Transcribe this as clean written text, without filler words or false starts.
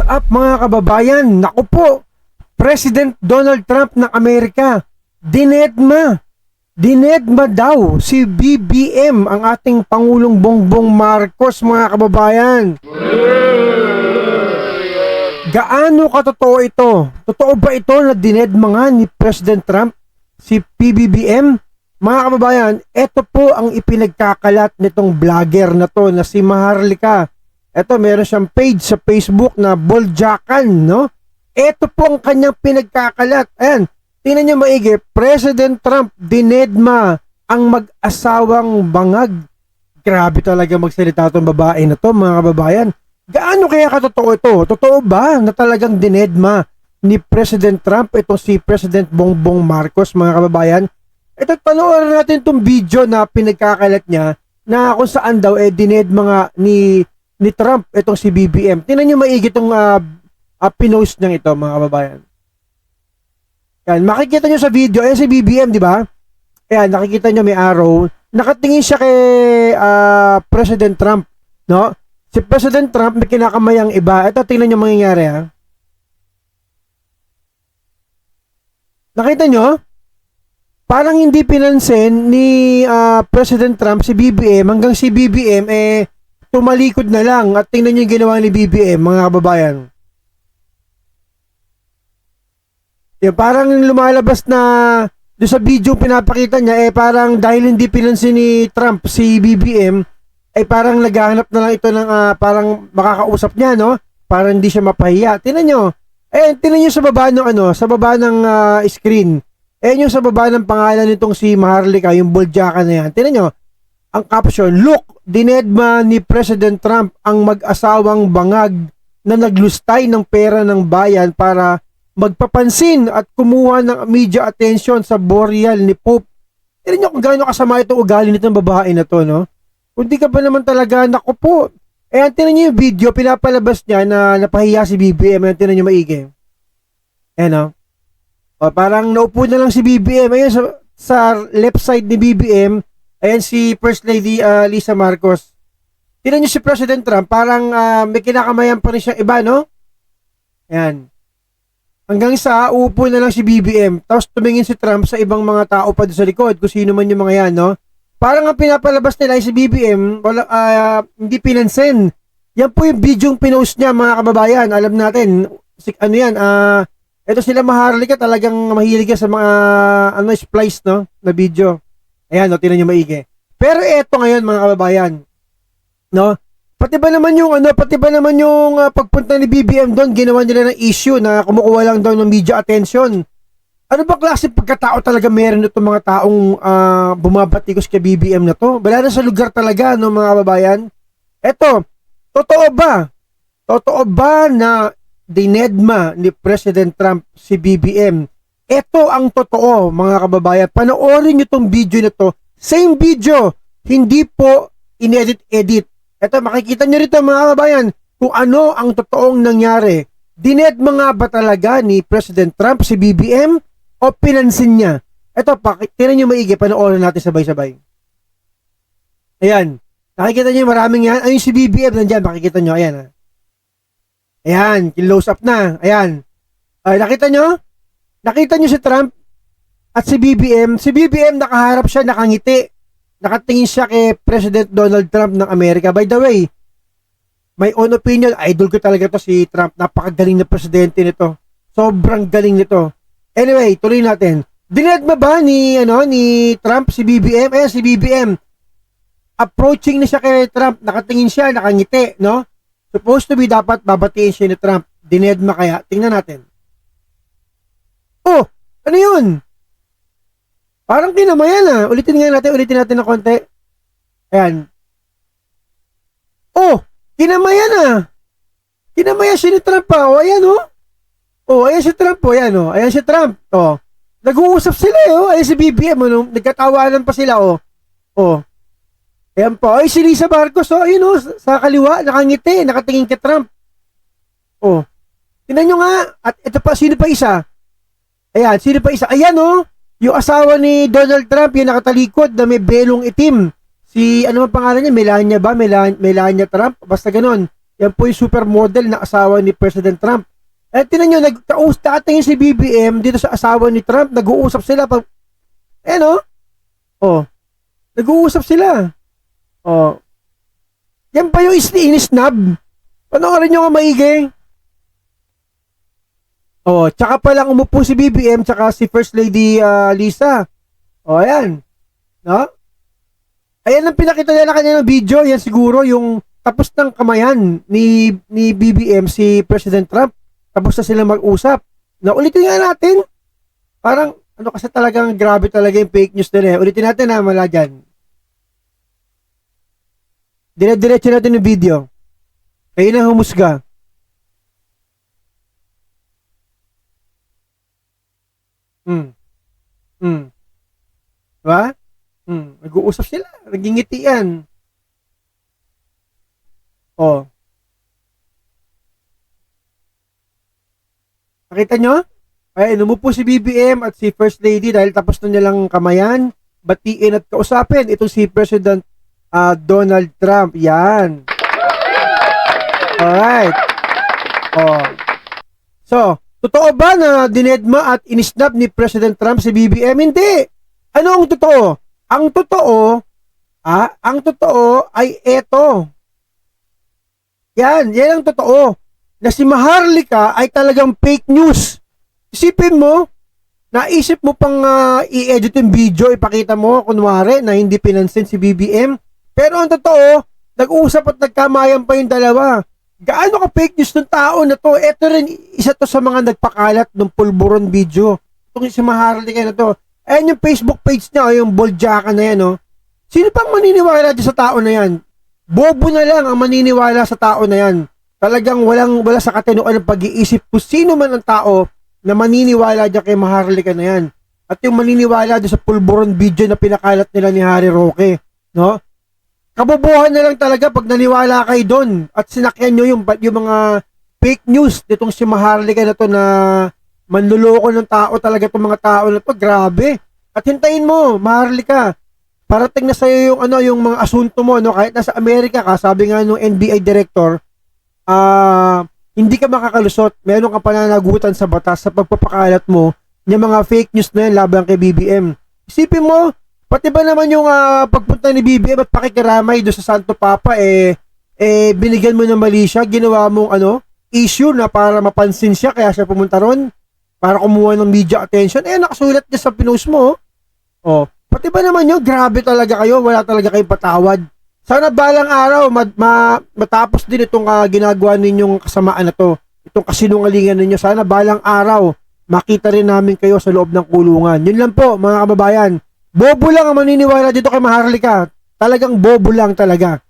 up mga kababayan? Naku po, President Donald Trump ng Amerika, dinedma daw si BBM, ang ating Pangulong Bongbong Marcos mga kababayan. Gaano katotoo ito? Totoo ba ito na dinedma nga ni President Trump si PBBM? Mga kababayan, ito po ang ipinagkakalat nitong vlogger na to na si Maharlika. Ito, meron siyang page sa Facebook na Boljakan, no? Ito po ang kanyang pinagkakalat. Ayan, tingnan niyo maigi, President Trump dinedma ang mag-asawang bangag. Grabe talaga magsalita itong babae na to, mga kababayan. Gaano kaya katotoo ito? Totoo ba na talagang dinedma ni President Trump itong si President Bongbong Marcos, mga kababayan? Ito, panoorin natin itong video na pinagkakalat niya na kung saan daw dinedma nga ni Trump itong si BBM. Tingnan niyo maigi itong pinost niyang ito, mga kababayan. Yan, makikita niyo sa video, ayan si BBM, di ba? Ayan, nakikita niyo may arrow. Nakatingin siya kay President Trump, no? Si President Trump may kinakamayang iba. Ito, tingnan niyo mangyayari, ha? Nakita niyo? Parang hindi pinansin ni President Trump si BBM hanggang si BBM tumalikod na lang at tingnan niyo yung ginawa ni BBM, mga kababayan. Yung parang lumalabas na doon sa video pinapakita niya parang dahil hindi pinansin ni Trump si BBM parang naghahanap na lang ito ng parang makakausap niya, no? Para hindi siya mapahiya. Tingnan niyo. Tingnan niyo sa baba ng sa baba ng screen. Yung sa baba ng pangalan nitong si Maharlika, yung Boljakan na yan. Tingnan nyo, ang caption, "Look, dinedma ni President Trump ang mag-asawang bangag na naglustay ng pera ng bayan para magpapansin at kumuha ng media attention sa burial ni Pope." Tingnan nyo kung gaano kasama itong ugali nitong babae na to, no? Kung di ka ba naman talaga, naku po. Tingnan nyo yung video, pinapalabas niya na napahiya si BBM. Tingnan nyo maigi. No? Parang naupo na lang si BBM. Ayun sa left side ni BBM, ayan si First Lady Lisa Marcos. Tingnan niyo si President Trump, parang may kinakamayan pa rin siya iba, no? Ayan. Hanggang sa upo na lang si BBM. Tapos tumingin si Trump sa ibang mga tao pa doon sa likod, kung sino man yung mga yan, no? Parang ang pinapalabas nila ay si BBM, hindi pinansin. Yan po yung video yung pinost niya, mga kababayan. Alam natin, ano yan, ito sila Maharlika, talagang mahilig sa mga splice, no, na video. Ayan, no, tingnan niyo maigi. Pero eto ngayon, mga kababayan, no? Pati ba naman yung pagpunta ni BBM doon, ginawa nila ng issue na kumukuha lang daw ng media attention. Ano ba klase pagkatao talaga meron itong mga taong bumabatikos kay BBM na to? Wala na sa lugar talaga, no, mga kababayan? Eto, totoo ba na dinedma ni President Trump si BBM? Ito ang totoo, mga kababayan. Panoorin nyo itong video na to. Same video, hindi po inedit-edit. Ito, makikita nyo rito, mga kababayan, kung ano ang totoong nangyari. Dinedma nga ba talaga ni President Trump si BBM o pinansin niya? Ito, tingnan nyo maigi, panoorin natin sabay-sabay. Ayan, nakikita nyo maraming yan. Ayun si BBM, nandyan, makikita nyo, ayan. Ayan, close up na. Ayan. Nakita nyo? Nakita nyo si Trump at si BBM. Si BBM nakaharap siya, nakangiti. Nakatingin siya kay President Donald Trump ng Amerika. By the way, my own opinion, idol ko talaga to si Trump. Napakagaling na presidente nito. Sobrang galing nito. Anyway, tuloy natin. Dinedma ba ni Trump si BBM? Ayan, si BBM. Approaching na siya kay Trump. Nakatingin siya, nakangiti, no? Supposed to be dapat babatiin siya ni Trump. Dinedma kaya? Tingnan natin. Oh, ano yun? Parang kinamayan Ulitin natin ng konti. Ayan. Oh, kinamayan Kinamayan siya ni Trump O, ayan Oh, ayan si Trump Ayan si Trump. Oh. Nag-uusap sila Ayan si BBM nagkatawanan pa sila Oh. Ayan po. Ay, si Lisa Marcos, ayun sa kaliwa, nakangiti, nakatingin kay Trump. Tingnan nyo nga. At ito pa, sino pa isa? Ayan, sino pa isa? Ayan, yung asawa ni Donald Trump, yung nakatalikod na may belong itim. Si, ano ang pangalan niya? Melania ba? Melania Trump? Basta ganon. Yan po yung supermodel na asawa ni President Trump. Eh, tinan nyo, nagkausap si BBM dito sa asawa ni Trump, nag-uusap sila. No? Oh, nag-uusap sila. Oh, yan pa yung inisnab. Panoorin nyo nga maigi. Oh, tsaka pa lang umupo si BBM tsaka si First Lady Lisa. Oh, ayan. No? Ayan ang pinakita nila kanya ng video. Yan siguro yung tapos ng kamayan ni BBM si President Trump. Tapos na sila mag-usap. Na ulitin nga natin. Parang ano kasi talagang grabe talaga yung fake news nila. Ulitin natin na mala dyan. Dire-diretso natin yung video. Kayo na humusga. Diba? Nag-uusap sila. Nagingitian. Oh. Nakita nyo? Ay, numupo si BBM at si First Lady dahil tapos na nilang kamayan, batiin at kausapin itong si President Donald Trump. Yan. Alright. Oh. So, totoo ba na dinedma at inisnap ni President Trump si BBM? Hindi. Ano ang totoo? Ang totoo ay eto. Yan ang totoo. Na si Maharlika ay talagang fake news. Isipin mo, naisip mo pang i-edit yung video, ipakita mo, kunwari, na hindi pinansin si BBM. Pero ang totoo, nag-uusap at nagkamayan pa yung dalawa. Gaano ka fake news ng tao na to? Ito rin, isa to sa mga nagpakalat ng pulburon video. Itong si Maharlika na to. Ayan yung Facebook page niya, yung Boljaka na yan, oh. Sino pang maniniwala dyan sa tao na yan? Bobo na lang ang maniniwala sa tao na yan. Talagang wala sa katinuan ng pag-iisip kung sino man ang tao na maniniwala dyan kay Maharlika na yan. At yung maniniwala dyan sa pulburon video na pinakalat nila ni Harry Roque, no? Kabobohan na lang talaga pag naniwala kayo doon at sinakyan nyo yung mga fake news nitong si Maharlika na to na manluloko ng tao talaga itong mga tao na to. Grabe. At hintayin mo, Maharlika, parating na sa'yo yung mga asunto mo, no? Kahit nasa Amerika ka, sabi nga nung NBI director, hindi ka makakalusot, meron kang pananagutan sa batas sa pagpapakalat mo ng mga fake news na yan laban kay BBM. Isipin mo, pati ba naman yung pagpunta ni BBM at pakikiramay doon sa Santo Papa, binigyan mo ng mali siya, ginawa mong issue na para mapansin siya, kaya siya pumunta ron, para kumuha ng media attention, nakasulat niya sa pinost mo. Oh, pati ba naman yun, grabe talaga kayo, wala talaga kayong patawad. Sana balang araw matapos din itong ginagawa ninyong kasamaan na to. Itong kasinungalingan ninyo. Sana balang araw makita rin namin kayo sa loob ng kulungan. Yun lang po mga kababayan. Bobo lang ang maniniwala dito kay Maharlika. Talagang bobo lang talaga.